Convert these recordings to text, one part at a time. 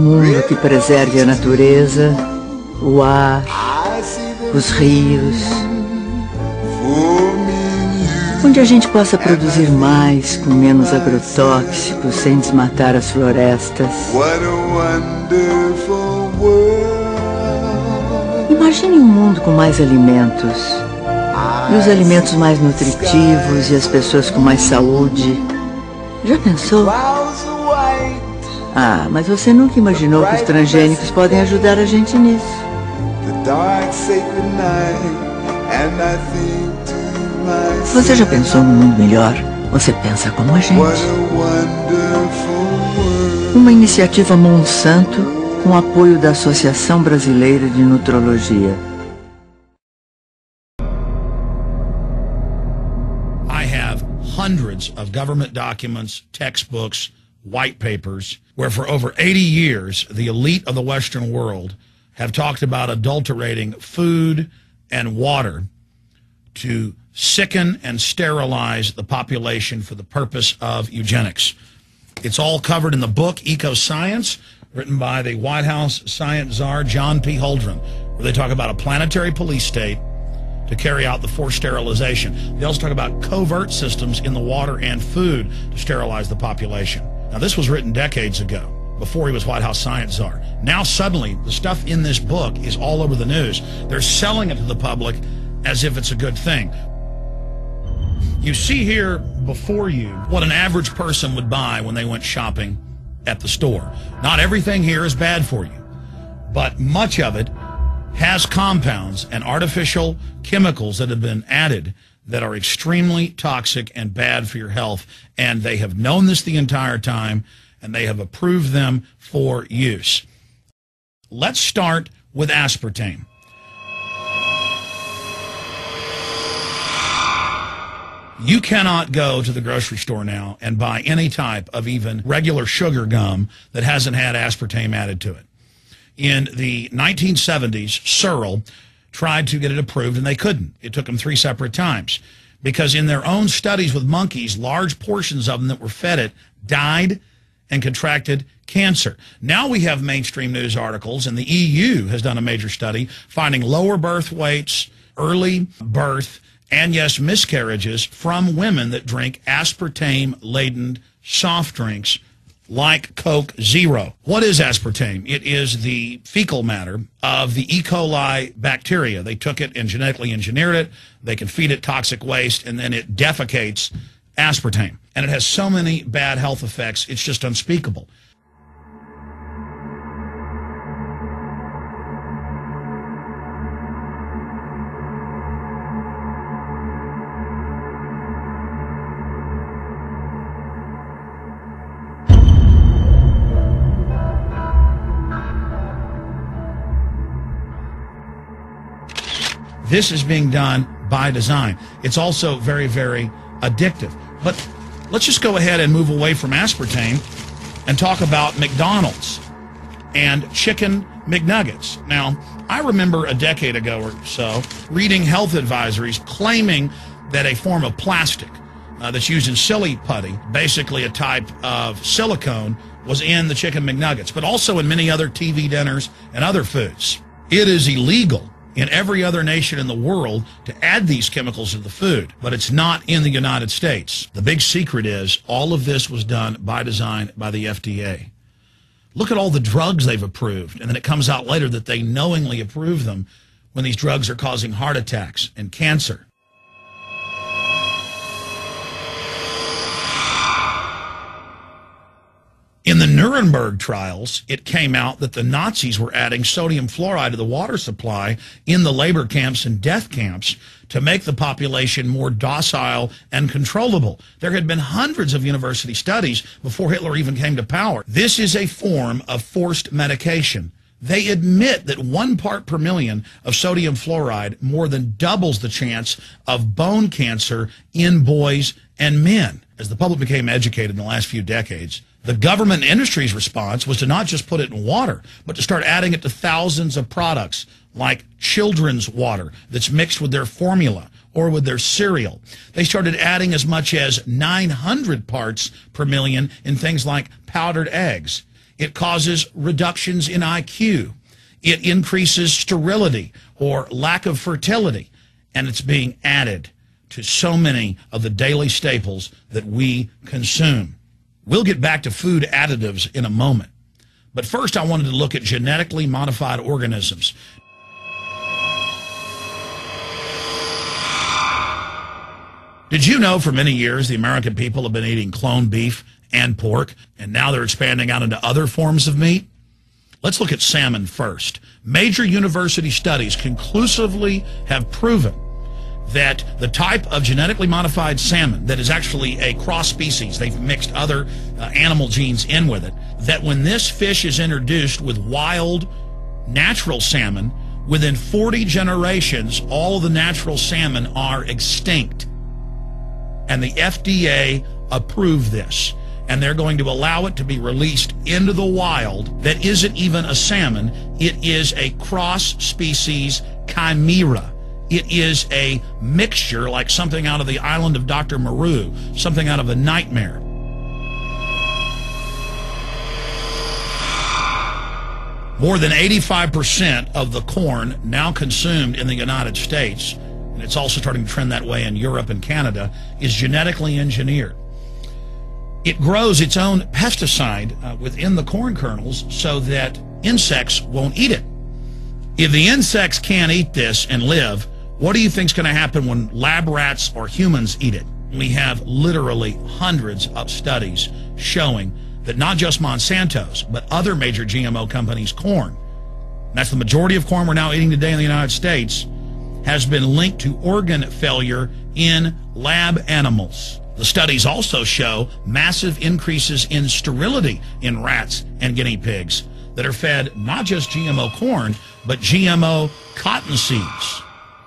mundo que preserve a natureza, o ar, os rios, onde a gente possa produzir mais com menos agrotóxicos, sem desmatar as florestas. Imagine um mundo com mais alimentos, e os alimentos mais nutritivos e as pessoas com mais saúde. Já pensou? Ah, mas você nunca imaginou que os transgênicos podem ajudar a gente nisso. Você já pensou num mundo melhor? Você pensa como a gente. Uma iniciativa Monsanto com o apoio da Associação Brasileira de Nutrologia. I have hundreds of government documents, textbooks, white papers, where for over 80 years, the elite of the Western world have talked about adulterating food and water to sicken and sterilize the population for the purpose of eugenics. It's all covered in the book Eco-Science, written by the White House science czar, John P. Holdren, where they talk about a planetary police state to carry out the forced sterilization. They also talk about covert systems in the water and food to sterilize the population. Now, this was written decades ago, before he was White House science czar. Now, suddenly, the stuff in this book is all over the news. They're selling it to the public as if it's a good thing. You see here before you what an average person would buy when they went shopping at the store. Not everything here is bad for you, but much of it has compounds and artificial chemicals that have been added that are extremely toxic and bad for your health, and they have known this the entire time, and they have approved them for use. Let's start with aspartame. You cannot go to the grocery store now and buy any type of even regular sugar gum that hasn't had aspartame added to it. In the 1970s, Searle tried to get it approved, and they couldn't. It took them 3 separate times because in their own studies with monkeys, large portions of them that were fed it died and contracted cancer. Now we have mainstream news articles, and the EU has done a major study finding lower birth weights, early birth, and yes, miscarriages from women that drink aspartame-laden soft drinks like Coke Zero. What is aspartame? It is the fecal matter of the E. coli bacteria. They took it and genetically engineered it. They can feed it toxic waste, and then it defecates aspartame. And it has so many bad health effects, it's just unspeakable. This is being done by design. It's also very, very addictive. But let's just go ahead and move away from aspartame and talk about McDonald's and chicken McNuggets. Now, I remember a decade ago or so reading health advisories claiming that a form of plastic that's used in silly putty, basically a type of silicone, was in the chicken McNuggets, but also in many other TV dinners and other foods. It is illegal in every other nation in the world to add these chemicals to the food, but it's not in the United States. The big secret is all of this was done by design by the FDA. Look at all the drugs they've approved, and then it comes out later that they knowingly approve them when these drugs are causing heart attacks and cancer. In the Nuremberg trials, it came out that the Nazis were adding sodium fluoride to the water supply in the labor camps and death camps to make the population more docile and controllable. There had been hundreds of university studies before Hitler even came to power. This is a form of forced medication. They admit that 1 part per million of sodium fluoride more than doubles the chance of bone cancer in boys and men. As the public became educated in the last few decades, the government and industry's response was to not just put it in water, but to start adding it to thousands of products like children's water that's mixed with their formula or with their cereal. They started adding as much as 900 parts per million in things like powdered eggs. It causes reductions in IQ. It increases sterility or lack of fertility. And it's being added to so many of the daily staples that we consume. We'll get back to food additives in a moment. But first, I wanted to look at genetically modified organisms. Did you know for many years the American people have been eating cloned beef and pork, and now they're expanding out into other forms of meat? Let's look at salmon first. Major university studies conclusively have proven that the type of genetically modified salmon that is actually a cross species, they've mixed other animal genes in with it, that when this fish is introduced with wild natural salmon, within 40 generations, all of the natural salmon are extinct. And the FDA approved this. And they're going to allow it to be released into the wild that isn't even a salmon. It is a cross-species chimera. It is a mixture like something out of the island of Dr. Moreau, something out of a nightmare. More than 85% of the corn now consumed in the United States, and it's also starting to trend that way in Europe and Canada, is genetically engineered. It grows its own pesticide within the corn kernels so that insects won't eat it. If the insects can't eat this and live, what do you think is going to happen when lab rats or humans eat it? We have literally hundreds of studies showing that not just Monsanto's, but other major GMO companies' corn, and that's the majority of corn we're now eating today in the United States, has been linked to organ failure in lab animals. The studies also show massive increases in sterility in rats and guinea pigs that are fed not just GMO corn, but GMO cotton seeds.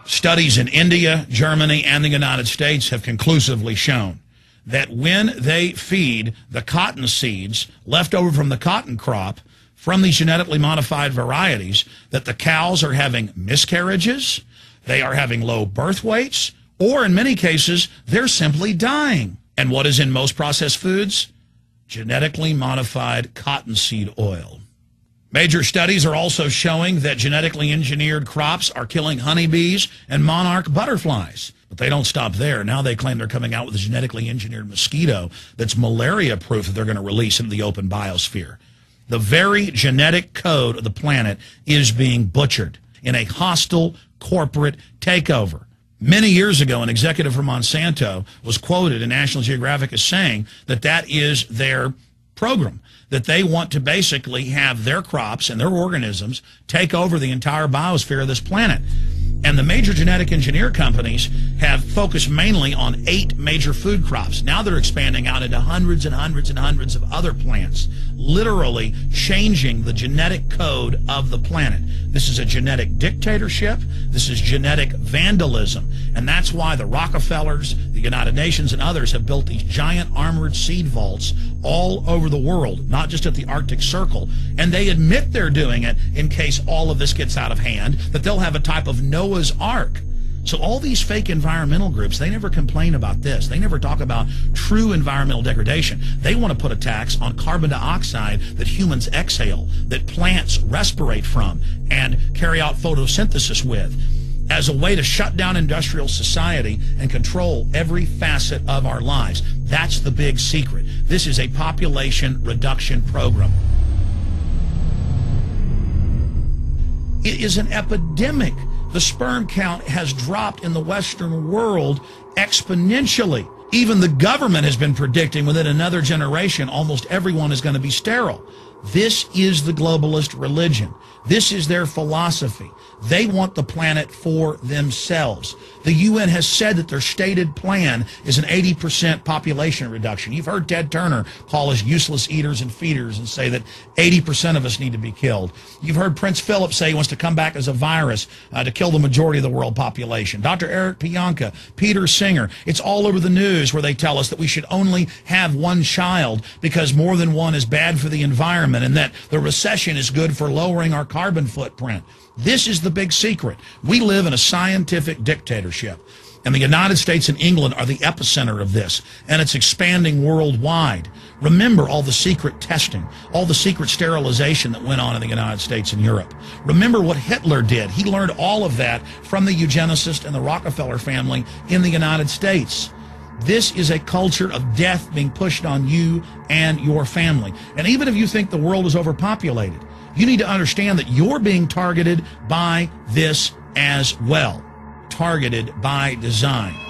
Studies in India, Germany, and the United States have conclusively shown that when they feed the cotton seeds left over from the cotton crop from these genetically modified varieties, that the cows are having miscarriages, they are having low birth weights, or in many cases, they're simply dying. And what is in most processed foods? Genetically modified cottonseed oil. Major studies are also showing that genetically engineered crops are killing honeybees and monarch butterflies. But they don't stop there. Now they claim they're coming out with a genetically engineered mosquito that's malaria-proof that they're going to release into the open biosphere. The very genetic code of the planet is being butchered in a hostile corporate takeover. Many years ago, an executive from Monsanto was quoted in National Geographic as saying that that is their program, that they want to basically have their crops and their organisms take over the entire biosphere of this planet. And the major genetic engineer companies have focused mainly on 8 major food crops. Now they're expanding out into hundreds and hundreds and hundreds of other plants, literally changing the genetic code of the planet. This is a genetic dictatorship. This is genetic vandalism. And that's why the Rockefellers, the United Nations, and others have built these giant armored seed vaults all over the world, not just at the Arctic Circle. And they admit they're doing it in case all of this gets out of hand, that they'll have a type of Noah's Ark. So all these fake environmental groups, they never complain about this. They never talk about true environmental degradation. They want to put a tax on carbon dioxide that humans exhale, that plants respirate from and carry out photosynthesis with, as a way to shut down industrial society and control every facet of our lives. That's the big secret. This is a population reduction program. It is an epidemic. The sperm count has dropped in the Western world exponentially. Even the government has been predicting within another generation almost everyone is going to be sterile. This is the globalist religion. This is their philosophy. They want the planet for themselves. The UN has said that their stated plan is an 80% population reduction. You've heard Ted Turner call us useless eaters and feeders and say that 80% of us need to be killed. You've heard Prince Philip say he wants to come back as a virus to kill the majority of the world population. Dr. Eric Pianka, Peter Singer, it's all over the news where they tell us that we should only have one child because more than one is bad for the environment and that the recession is good for lowering our carbon footprint. This is the big secret. We live in a scientific dictatorship. And the United States and England are the epicenter of this, and it's expanding worldwide. Remember all the secret testing, all the secret sterilization that went on in the United States and Europe. Remember what Hitler did. He learned all of that from the eugenicist and the Rockefeller family in the United States. This is a culture of death being pushed on you and your family. And even if you think the world is overpopulated, you need to understand that you're being targeted by this as well. Targeted by design.